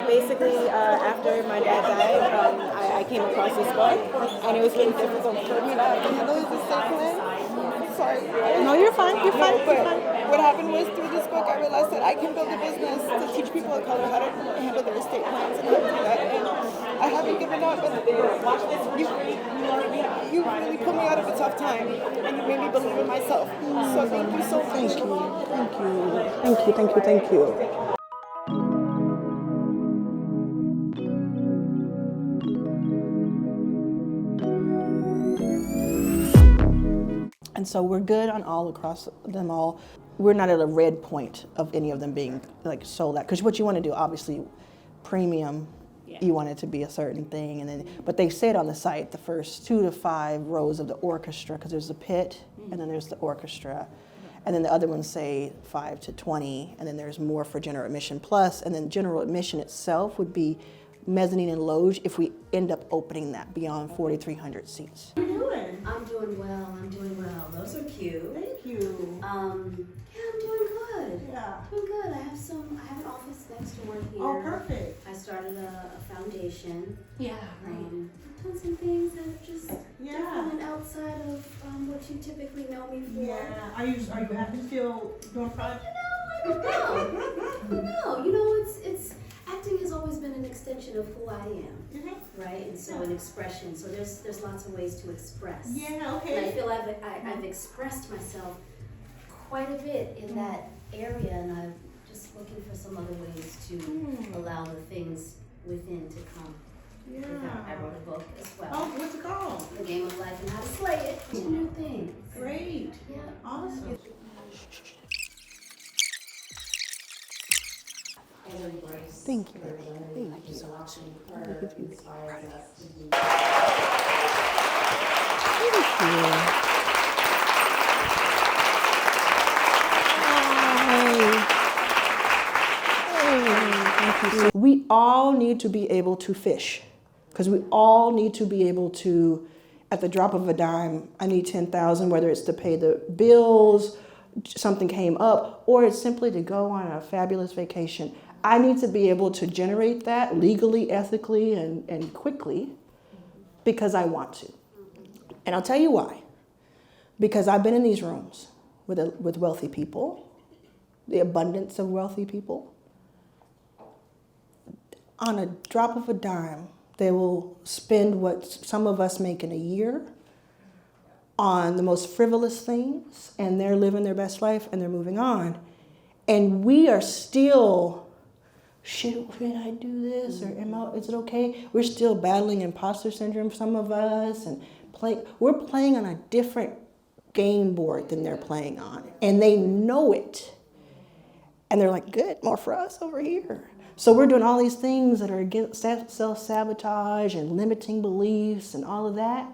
basically, after my dad died, I came across this book, and it was really difficult for me to handle the discipline. Sorry. No, you're fine. You're fine. But You're fine. what happened was through this book, I realized that I can build a business to teach people of color how to handle their estate plans and how to do that. And I haven't given up. And you really put me out of a tough time, and you made me believe in myself. So thank you so much. Thank you. And so we're good on all across them all. We're not at a red point of any of them being like sold out. Because what you want to do, obviously, premium, you want it to be a certain thing. And then, but they said on the site the first 2 to 5 rows of the orchestra, because there's the pit and then there's the orchestra. And then the other ones say 5 to 20, and then there's more for general admission plus. And then general admission itself would be mezzanine and loge if we end up opening that beyond 4,300 seats. How are you doing? I'm doing well. Those are cute. Thank you. Yeah, I'm doing good. Yeah. Doing good. I have an office next door here. Oh, perfect. I started a foundation. Yeah, I've done some things that are just Yeah. different outside of what you typically know me for. Yeah. Are you happy still doing projects? I don't know. You know, it's acting has always been an extension of who I am. Right, and so an expression. So there's lots of ways to express. Yeah, okay. And I feel I've expressed myself quite a bit in that area, and I'm just looking for some other ways to allow the things within to come. Yeah. I wrote a book as well. Oh, what's it called? The Game of Life and How to Slay It. 2 new things. Great. Yeah. Awesome. Thank you. Thank you so much. Thank you. We all need to be able to fish, because we all need to be able to, at the drop of a dime, I need 10,000, whether it's to pay the bills, something came up, or it's simply to go on a fabulous vacation. I need to be able to generate that legally, ethically, and quickly, because I want to. And I'll tell you why. Because I've been in these rooms with wealthy people, the abundance of wealthy people. On a drop of a dime, they will spend what some of us make in a year on the most frivolous things, and they're living their best life and they're moving on. And we are still, should I do this, or is it okay? We're still battling imposter syndrome, some of us, and we're playing on a different game board than they're playing on, and they know it. And they're like, good, more for us over here. So we're doing all these things that are against self-sabotage and limiting beliefs and all of that.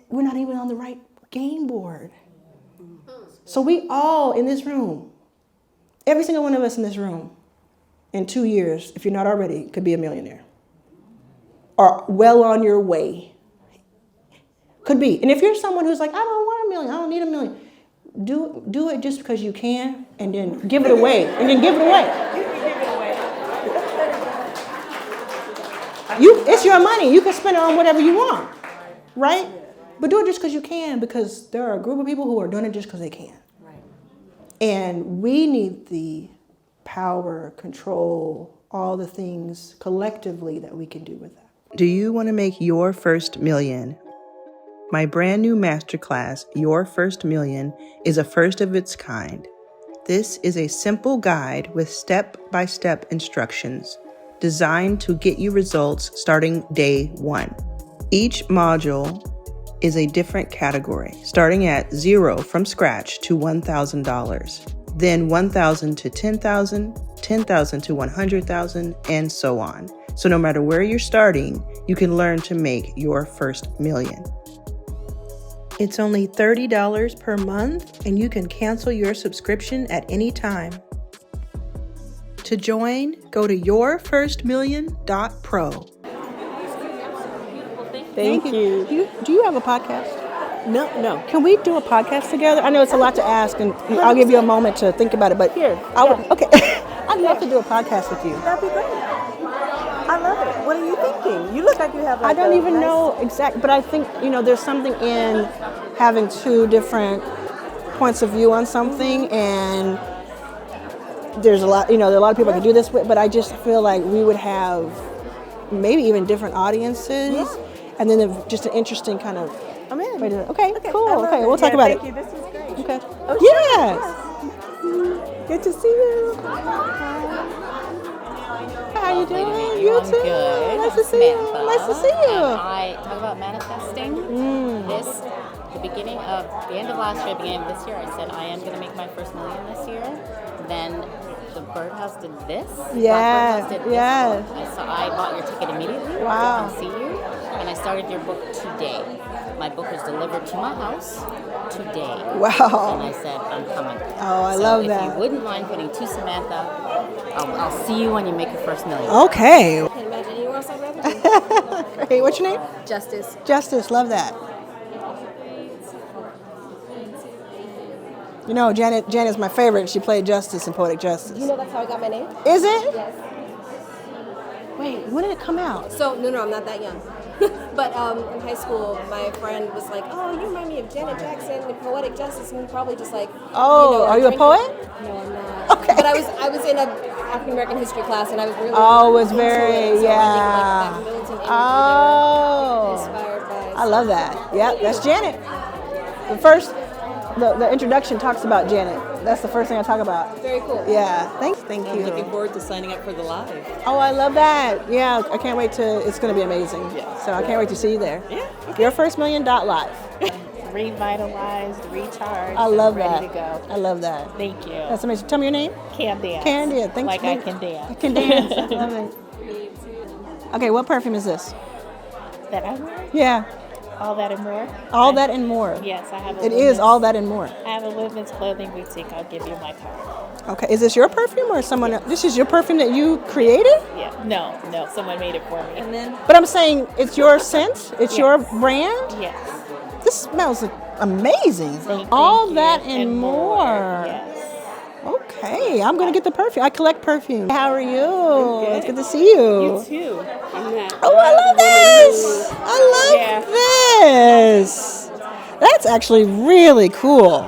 We're not even on the right game board. So we all in this room, every single one of us in this room, in 2 years, if you're not already, could be a millionaire. Or well on your way. Could be. And if you're someone who's like, I don't want $1 million, I don't need $1 million, do it just because you can, and then give it away. It's your money. You can spend it on whatever you want, right? But do it just because you can, because there are a group of people who are doing it just because they can. Right. And we need the power, control, all the things collectively that we can do with that. Do you want to make your first million? My brand new masterclass, Your First Million, is a first of its kind. This is a simple guide with step-by-step instructions designed to get you results starting day 1. Each module is a different category, starting at 0 from scratch to $1,000, then $1,000 to $10,000, $10,000 to $100,000, and so on. So no matter where you're starting, you can learn to make your first million. It's only $30 per month, and you can cancel your subscription at any time. To join, go to yourfirstmillion.pro. Thank you. Do you have a podcast? No. Can we do a podcast together? I know it's a lot to ask, and I'll give you a moment to think about it. But Here. Okay. I'd love to do a podcast with you. That'd be great. I love it. What are you thinking? You look like you have like I don't a even nice- know exact, but I think, there's something in having two different points of view on something, and there's a lot, there are a lot of people I could do this with, but I just feel like we would have maybe even different audiences, and then just an interesting kind of I'm in. way to, okay, I cool, love okay, it. we'll talk Yeah, about thank it. you. This is great. Okay. Oh, Yes. Good to see you. How you doing? I'm You too. good. Nice I'm to see you. Samantha, Nice to see you. And I talk about manifesting. The end of last year, beginning of this year, I said I am going to make my first million this year. Then the Birdhouse did this. Yeah, Black Birdhouse did this yeah. book. So I bought your ticket immediately Wow. to come see you, and I started your book today. My book was delivered to my house today. Wow. And I said, I'm coming. Oh, I love if that. you wouldn't mind putting to Samantha, I'll see you when you make your first million. Okay. Can't imagine anyone else I'd rather do. Hey, what's your name? Justice. Justice. Love that. Janet's my favorite. She played Justice in Poetic Justice. You know that's how I got my name? Is it? Yes. Wait, when did it come out? So, no, I'm not that young. But in high school, my friend was like, oh, you remind me of Janet Jackson in Poetic Justice, and we probably just like, Oh, are you a drinking. poet? No, I'm not. Okay. But I was in a African American history class, and I was really Oh, it was into very, it, so yeah. I think, like, that militant energy Oh. there, inspired by. I love that. Yep, that's Janet. The introduction talks about Janet. That's the first thing I talk about. Very cool. Yeah, thank I'm you. looking forward to signing up for the live. Oh, I love that. Yeah, I can't wait to, it's going to be amazing. Yeah. So I can't wait to see you there. Yeah. Your first million live. Revitalized, recharged. I love ready that. to go. I love that. Thank you. That's amazing. Tell me your name. Can dance. Candia. Thanks. Like I can dance. I can dance. I love it. Okay, what perfume is this? That I wear? Yeah, All that and more? all that and more. Yes, I have a It women's, is all that and more. I have a women's clothing boutique. I'll give you my card. Okay, is this your perfume or someone else? This is your perfume that you created? Yeah. No, someone made it for me. And then But I'm saying it's your scent? It's your brand? yes. This smells amazing. Thank all you. that and more. Yes. Okay, I'm gonna get the perfume. I collect perfume. How are you? It's good to see you. too. I'm not. Oh, I love this. I love this. That's actually really cool.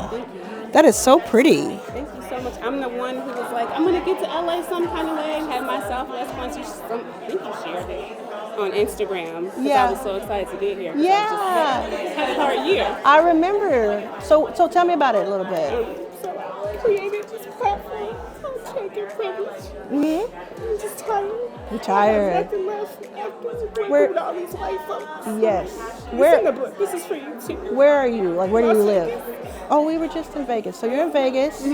That is so pretty. Thank you so much. I'm the one who was like, I'm gonna get to LA some kind of way and have my Southwest punch. I think you shared it on Instagram. 'Cause Yeah. I was so excited to get here. 'Cause Yeah. I just had a hard year. I remember. So tell me about it a little bit. So I created this platform called Take Your Privilege. Mm-hmm. I'm just tired. You're tired. Nothing left after Where- with all these white folks. Yes. It's in the Where book. This is for you too. where are you? Like where do you Las live? Vegas. Oh, we were just in Vegas. So you're in Vegas.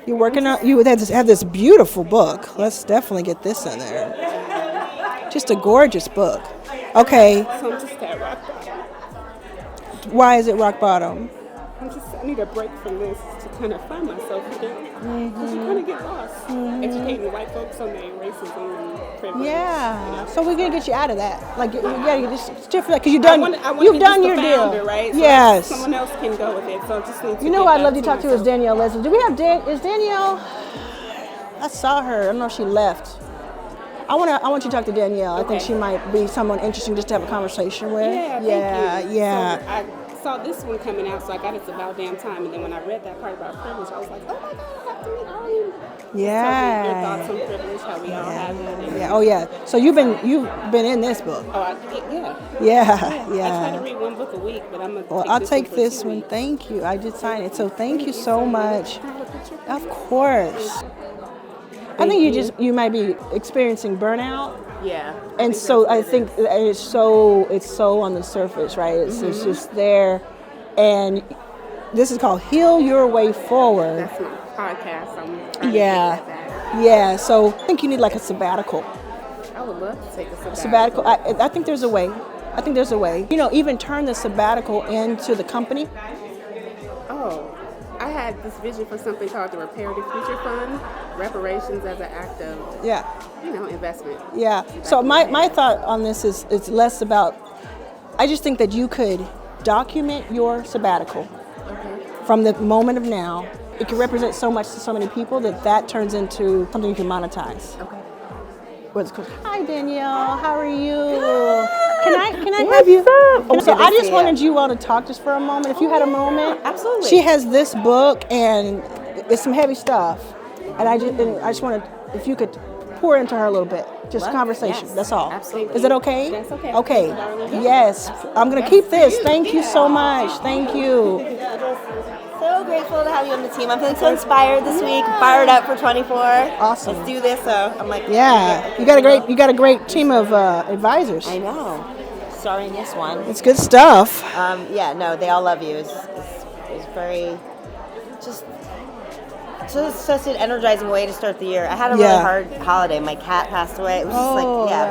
You're working on. You have this beautiful book. Let's definitely get this in there. Just a gorgeous book. Okay. So I'm just at rock bottom. Why is it rock bottom? I need a break from this to kind of find myself again. Because you kind of get lost educating white folks on their racism and privilege. Yeah. So we're gonna get you out of that. Like, yeah, you just different because you've done. I wanna You've be done just your the deal. founder, right? So Yes. someone else can go with it. So I just need to You know get who I'd back love to talk to is myself. Danielle Leslie. Do we have Is Danielle? I saw her. I don't know if she left. I want you to talk to Danielle. I think Okay. she might be someone interesting just to have a conversation with. Yeah, yeah, thank you. yeah. So I saw this one coming out, so I got It's About Damn Time. And then when I read that part about privilege, I was like, oh my God, I have to meet Arlan. Yeah. Your thoughts on privilege, how we all have it. And, Yeah. Oh yeah. So you've been in this book. yeah. Yeah. I try to Yeah. read one book a week, but I'm going to Well, I'll take this one. Thank you. I did sign it. So thank you so much. Of course. I think you might be experiencing burnout. Yeah. And so I think it's so on the surface, right? It's just there. And this is called Heal Your Way Forward. That's my podcast. I'm trying Yeah. to get that. Yeah. So I think you need like a sabbatical. I would love to take a Sabbatical. I think there's a way. I think there's a way. Even turn the sabbatical into the company. Oh, I had this vision for something called the Reparative Future Fund, reparations as an act of, Yeah. investment. Yeah. So my thought on this is it's less about. I just think that you could document your sabbatical from the moment of now. It can represent so much to so many people that turns into something you can monetize. Okay. what's called. Hi Danielle, how are you? Can I have you? So I just wanted you all to talk just for a moment. If you had a moment. Absolutely. She has this book and it's some heavy stuff, and I just wanted if you could pour into her a little bit, just conversation. Yes, that's all. absolutely. Is it okay? That's okay. Okay. Yes. I'm gonna keep this. Thank you so much. Thank you. So grateful to have you on the team. I'm feeling so inspired this week, fired up for 24. Awesome. Let's do this. So I'm like, Yeah. You got a great team of advisors. I know. Starring this one. It's good stuff. Yeah, no, they all love you. It's very just such an energizing way to start the year. I had a really hard holiday. My cat passed away. It was just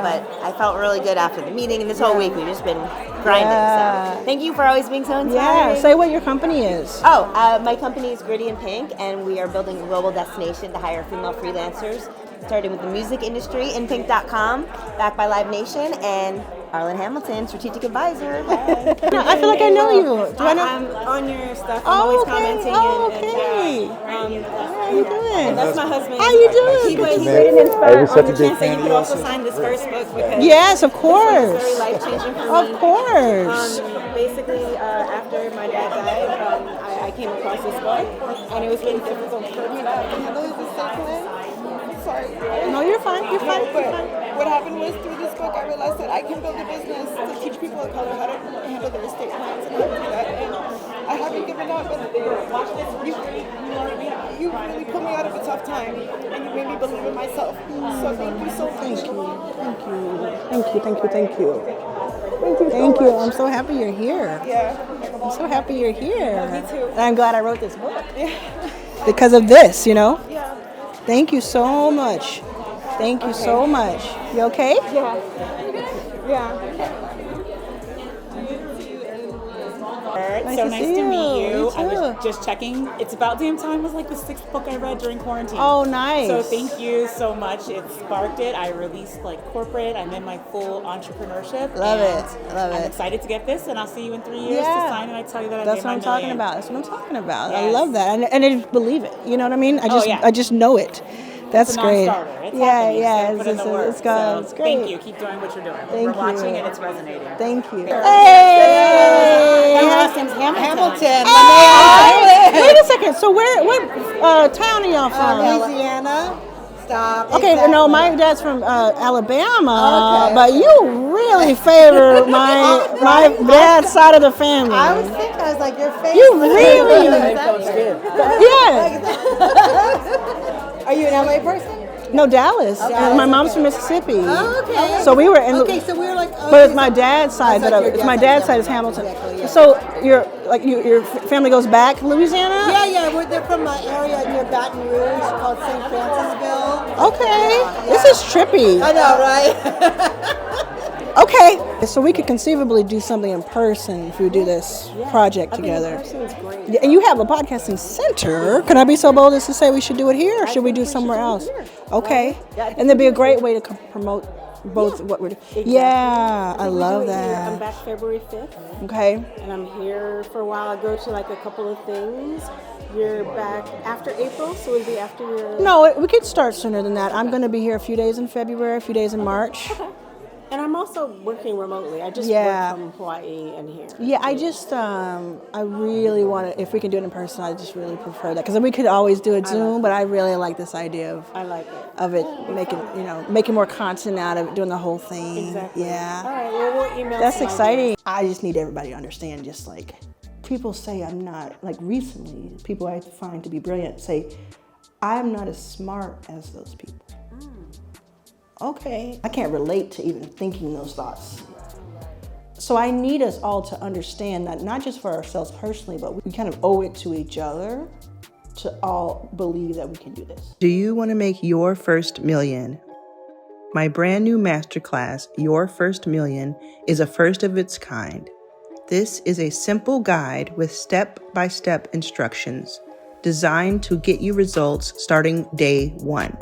but I felt really good after the meeting, and this whole week we've just been grinding. So thank you for always being so inspiring. Yeah. Say what your company is. My company is Gritty and Pink, and we are building a global destination to hire female freelancers, starting with the music industry, inpink.com, backed by Live Nation, and Arlan Hamilton, strategic advisor. Hey. I feel like I know you. Do I know? I'm on your stuff. I'm always commenting. How are you doing? And that's my husband. How you doing? He waited inspired on the chance that you could also sign this first book because Yes, of course. this was very life-changing for me. Of course. Basically, after my dad died, I came across this book, and it was really difficult for me to handle it the same way. Sorry. No, you're fine. You're fine. But what happened was through this book, I realized that I can build a business to teach people of color how to handle their estate plans and how to do that. And I haven't given up. And you really put me out of a tough time, and you made me believe in myself. So thank you so much. Thank you. Thank you. I'm so happy you're here. Yeah. I'm so happy you're here. Me too. And I'm glad I wrote this book. Because of this, Yeah. Thank you so much. Thank you so much. You okay? Yeah. Nice so to nice see to you. meet you. You I was too. just checking. It's About Damn Time was like the 6th book I read during quarantine. Oh, nice. So thank you so much. It sparked it. I released like corporate. I'm in my full entrepreneurship. Love and it. Love I'm it. excited to get this, and I'll see you in 3 years to sign, and I tell you that That's I what made I'm my talking million. about. That's what I'm talking about. I Yes. love that, and I just believe it. You know what I mean? yeah. I just know it. That's It's a great. non-starter. It's happening. So put in the work. It's gone. So It's great. Thank you. Keep doing what you're doing. Thank We're you. watching, and it's resonating. Thank you. Hey! Hey! My last name's Hamilton. Wait a second. So what town are y'all from? Louisiana. Stop. Okay, Exactly. no, my dad's from Alabama, but you really favor my dad's side of the family. I was thinking, I was like, your face. You really? Yeah. Are you an LA person? No, Dallas. And my mom's from Mississippi. Oh, okay. So we were in. Okay, so we were like. But it's my dad's side. It's my dad's side is Hamilton. Exactly, yeah. So your family goes back to Louisiana? Yeah. They're from an area near Baton Rouge called St. Francisville. Okay. This is trippy. I know, right? Okay. So we could conceivably do something in person if we do this project together. Yeah, and you have a podcasting center. Can I be so bold as to say we should do it here, or should we do somewhere else? Okay. And there'd be a great way to promote both what we're doing. Exactly. Yeah, I love I'm that. back February 5th. Okay. And I'm here for a while. I go to like a couple of things. You're back after April, so it'll be after your... No, we could start sooner than that. I'm going to be here a few days in February, a few days in March. Okay. And I'm also working remotely. I just Yeah. work from Hawaii and here. Yeah, I just, I really want to, if we can do it in person, I just really prefer that. Because we could always do it Zoom, but I really like this idea of I like it. of it, making more content out of it, doing the whole thing. Exactly. Yeah. All right, well, we'll email That's some exciting. ideas. I just need everybody to understand, just like, people say I'm not, like recently, people I find to be brilliant say, I'm not as smart as those people. Okay, I can't relate to even thinking those thoughts. So I need us all to understand that not just for ourselves personally, but we kind of owe it to each other to all believe that we can do this. Do you want to make your first million? My brand new masterclass, Your First Million, is a first of its kind. This is a simple guide with step-by-step instructions designed to get you results starting day one.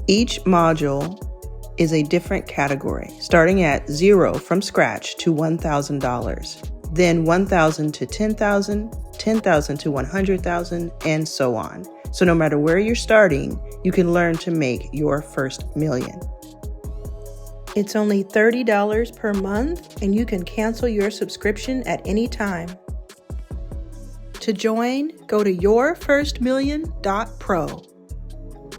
Each module is a different category, starting at 0 from scratch to $1,000, then $1,000 to $10,000, $10,000 to $100,000, and so on. So no matter where you're starting, you can learn to make your first million. It's only $30 per month, and you can cancel your subscription at any time. To join, go to yourfirstmillion.pro.